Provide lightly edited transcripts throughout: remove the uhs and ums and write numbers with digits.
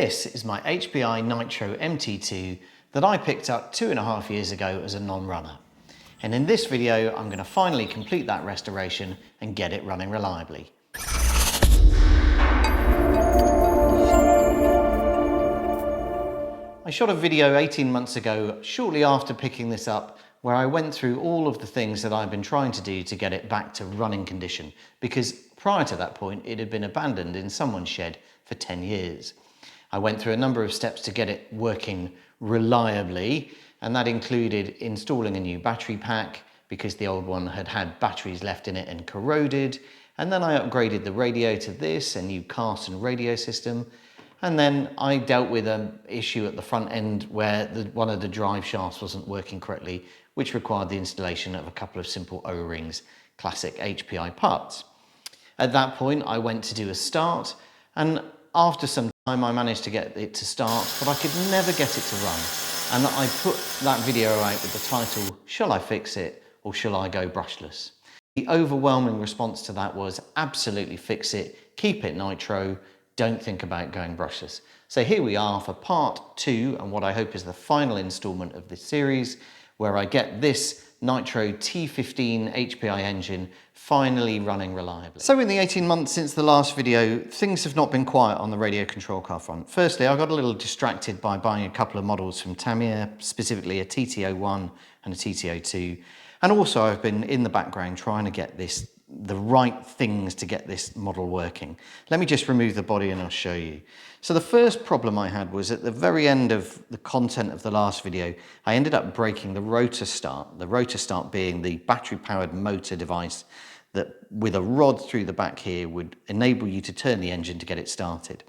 This is my HPI Nitro MT2 that I picked up 2.5 years ago as a non-runner. And in this video, I'm going to finally complete that restoration and get it running reliably. I shot a video 18 months ago, shortly after picking this up, where I went through all of the things that I've been trying to do to get it back to running condition, because prior to that point, it had been abandoned in someone's shed for 10 years. I went through a number of steps to get it working reliably, and that included installing a new battery pack because the old one had had batteries left in it and corroded. And then I upgraded the radio to this, a new cast and radio system. And then I dealt with an issue at the front end where one of the drive shafts wasn't working correctly, which required the installation of a couple of simple O-rings, classic HPI parts. At that point, I went to do a start, and after some time I managed to get it to start, but I could never get it to run. And I put that video out with the title, "Shall I fix it or shall I go brushless?" The overwhelming response to that was absolutely fix it, keep it nitro, don't think about going brushless. So here we are for part 2 and what I hope is the final installment of this series, where I get this Nitro T15 HPI engine finally running reliably. So in the 18 months since the last video, things have not been quiet on the radio control car front. Firstly, I got a little distracted by buying a couple of models from Tamiya, specifically a TT01 and a TT02. And also I've been in the background trying to get the right things to get this model working. Let me just remove the body and I'll show you. So the first problem I had was at the very end of the content of the last video, I ended up breaking the rotor start being the battery powered motor device that with a rod through the back here would enable you to turn the engine to get it started.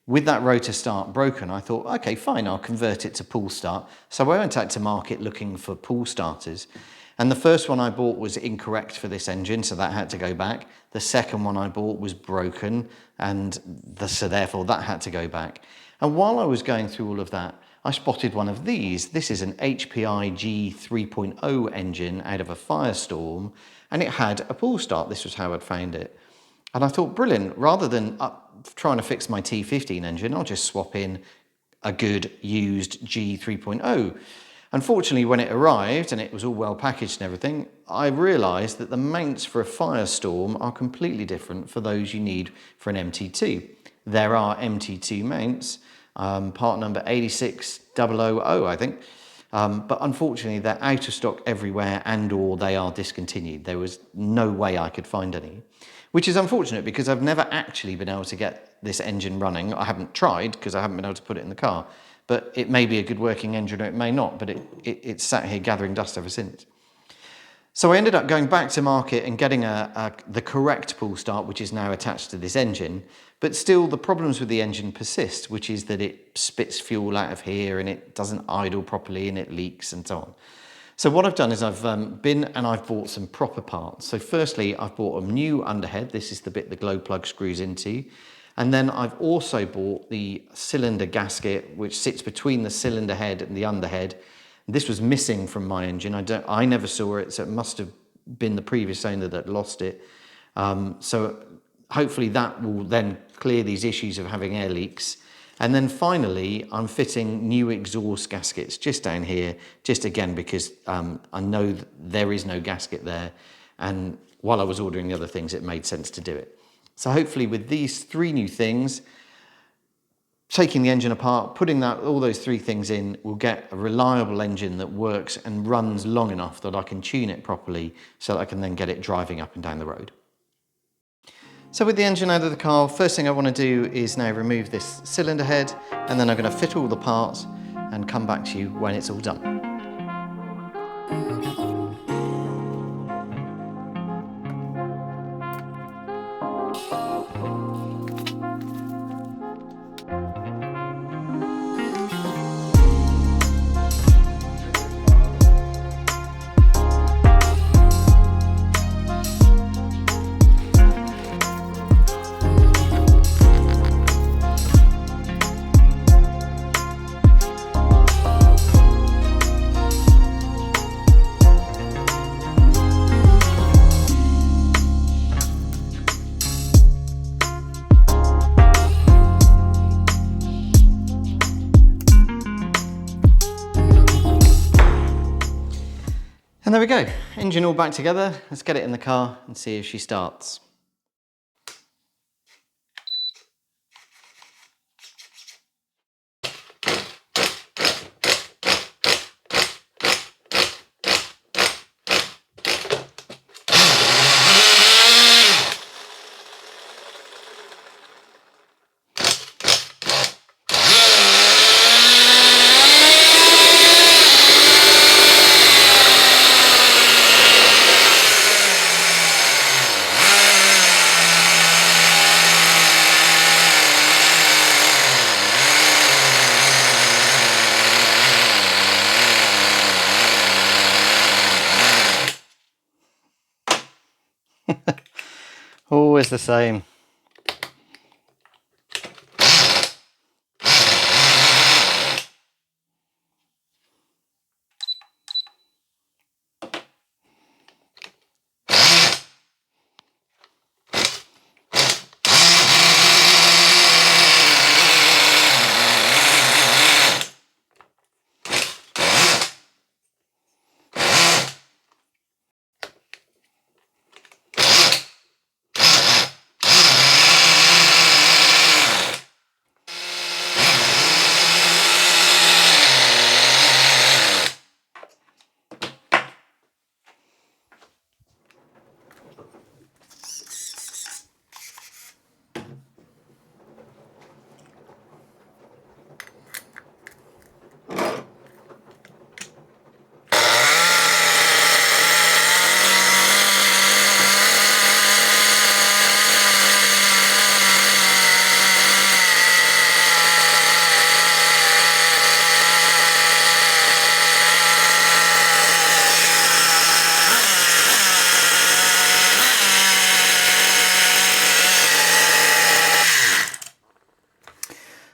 With that rotor start broken, I thought, okay, fine, I'll convert it to pull start. So I went out to market looking for pull starters. And the first one I bought was incorrect for this engine, so that had to go back. The second one I bought was broken, and so therefore that had to go back. And while I was going through all of that, I spotted one of these. This is an HPI G3.0 engine out of a Firestorm, and it had a pull start. This was how I'd found it. And I thought, brilliant, rather than trying to fix my T15 engine, I'll just swap in a good used G3.0. Unfortunately, when it arrived and it was all well packaged and everything, I realised that the mounts for a Firestorm are completely different for those you need for an MT2. There are MT2 mounts, part number 86000, I think, but unfortunately they're out of stock everywhere and or they are discontinued. There was no way I could find any, which is unfortunate because I've never actually been able to get this engine running. I haven't tried because I haven't been able to put it in the car. But it may be a good working engine or it may not, but it's sat here gathering dust ever since. So I ended up going back to market and getting the correct pull start, which is now attached to this engine. But still the problems with the engine persist, which is that it spits fuel out of here and it doesn't idle properly and it leaks and so on. So what I've done is I've bought some proper parts. So firstly, I've bought a new underhead. This is the bit the glow plug screws into. And then I've also bought the cylinder gasket, which sits between the cylinder head and the underhead. This was missing from my engine. I never saw it, so it must have been the previous owner that lost it. So hopefully that will then clear these issues of having air leaks. And then finally, I'm fitting new exhaust gaskets just down here, just again because I know that there is no gasket there. And while I was ordering the other things, it made sense to do it. So hopefully with these 3 new things, taking the engine apart, putting all those 3 things in, we'll get a reliable engine that works and runs long enough that I can tune it properly so that I can then get it driving up and down the road. So with the engine out of the car, first thing I want to do is now remove this cylinder head, and then I'm going to fit all the parts and come back to you when it's all done. And there we go, engine all back together. Let's get it in the car and see if she starts. Always the same.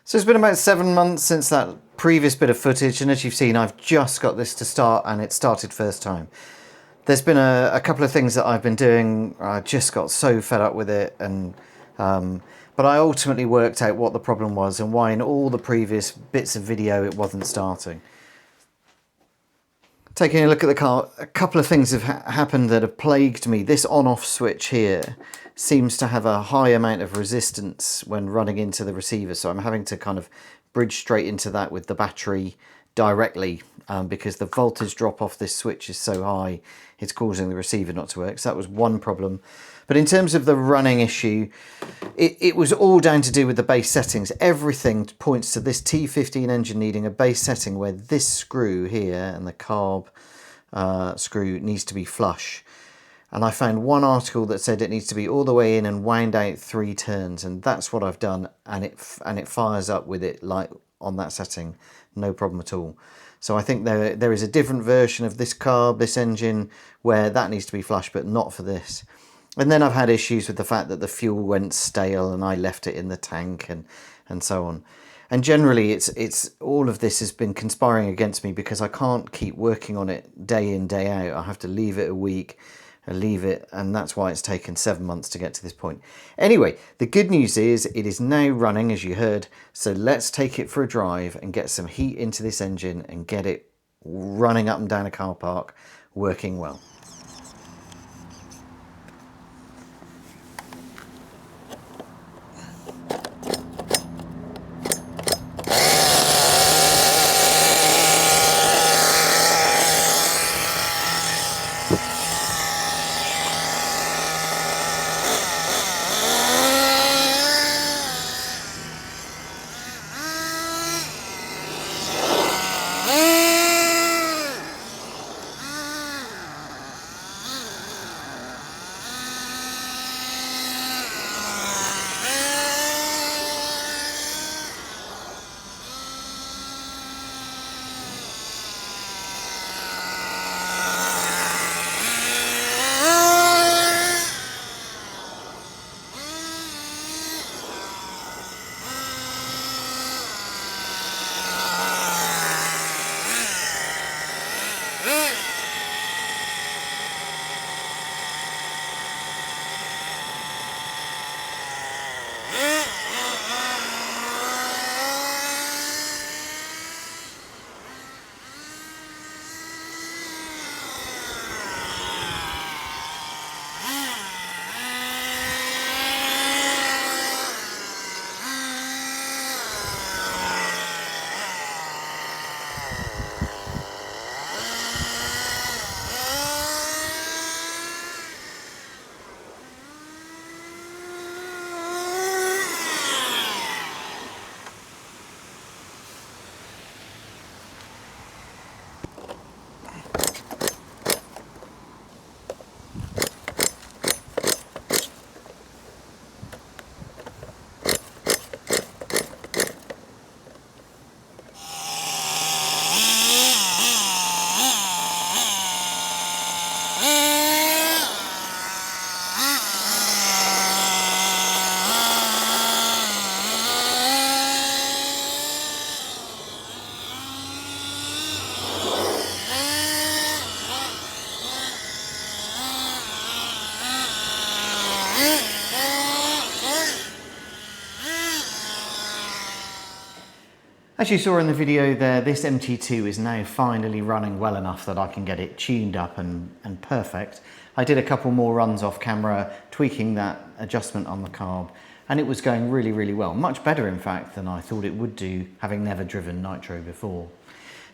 So it's been about 7 months since that previous bit of footage, and as you've seen, I've just got this to start, and it started first time. There's been a couple of things that I've been doing. I just got so fed up with it, and but I ultimately worked out what the problem was and why in all the previous bits of video it wasn't starting. Taking a look at the car, a couple of things have happened that have plagued me. This on-off switch here seems to have a high amount of resistance when running into the receiver, so I'm having to kind of bridge straight into that with the battery directly because the voltage drop off this switch is so high it's causing the receiver not to work. So that was one problem. But in terms of the running issue, it was all down to do with the base settings. Everything points to this T15 engine needing a base setting where this screw here and the carb screw needs to be flush. And I found one article that said it needs to be all the way in and wound out 3 turns, and that's what I've done, and it fires up with it like on that setting, no problem at all. So I think there is a different version of this carb, this engine, where that needs to be flush, but not for this. And then I've had issues with the fact that the fuel went stale and I left it in the tank and so on. And generally it's all of this has been conspiring against me because I can't keep working on it day in, day out. I have to leave it a week and leave it, and that's why it's taken 7 months to get to this point. Anyway, the good news is it is now running, as you heard, so let's take it for a drive and get some heat into this engine and get it running up and down a car park, working well. As you saw in the video there, this MT2 is now finally running well enough that I can get it tuned up and perfect. I did a couple more runs off camera, tweaking that adjustment on the carb, and it was going really, really well. Much better, in fact, than I thought it would do, having never driven Nitro before.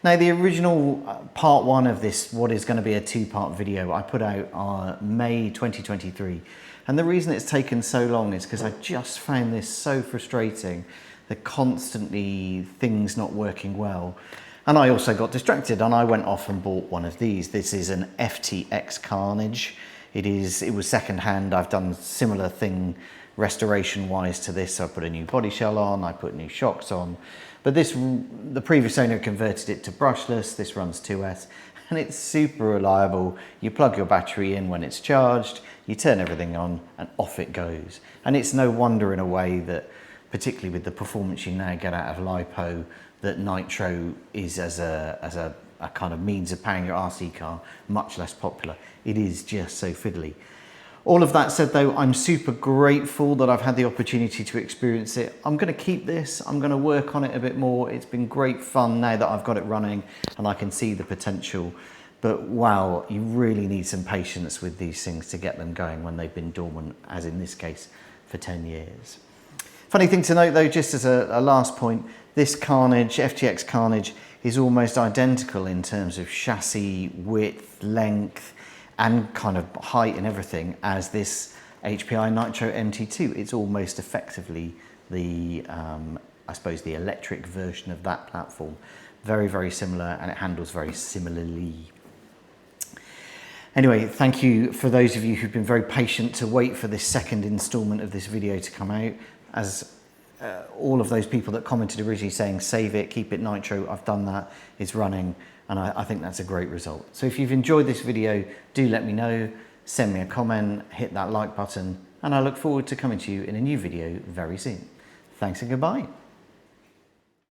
Now, the original part one of this, what is going to be a two-part video, I put out on May 2023. And the reason it's taken so long is because I just found this so frustrating. The constantly things not working well. And I also got distracted and I went off and bought one of these. This is an FTX Carnage. It was secondhand. I've done a similar thing restoration wise to this. I put a new body shell on, I put new shocks on. But the previous owner converted it to brushless. This runs 2S and it's super reliable. You plug your battery in when it's charged, you turn everything on and off it goes. And it's no wonder in a way that, particularly with the performance you now get out of LiPo, that Nitro is as a kind of means of powering your RC car much less popular. It is just so fiddly. All of that said though, I'm super grateful that I've had the opportunity to experience it. I'm going to keep this, I'm going to work on it a bit more. It's been great fun now that I've got it running and I can see the potential. But wow, you really need some patience with these things to get them going when they've been dormant, as in this case, for 10 years. Funny thing to note though, just as a last point, this Carnage, FTX Carnage, is almost identical in terms of chassis, width, length, and kind of height and everything as this HPI Nitro MT2. It's almost effectively the, I suppose, the electric version of that platform. Very, very similar, and it handles very similarly. Anyway, thank you for those of you who've been very patient to wait for this second installment of this video to come out. As all of those people that commented originally saying, save it, keep it Nitro, I've done that, it's running, and I think that's a great result. So if you've enjoyed this video, do let me know, send me a comment, hit that like button, and I look forward to coming to you in a new video very soon. Thanks and goodbye.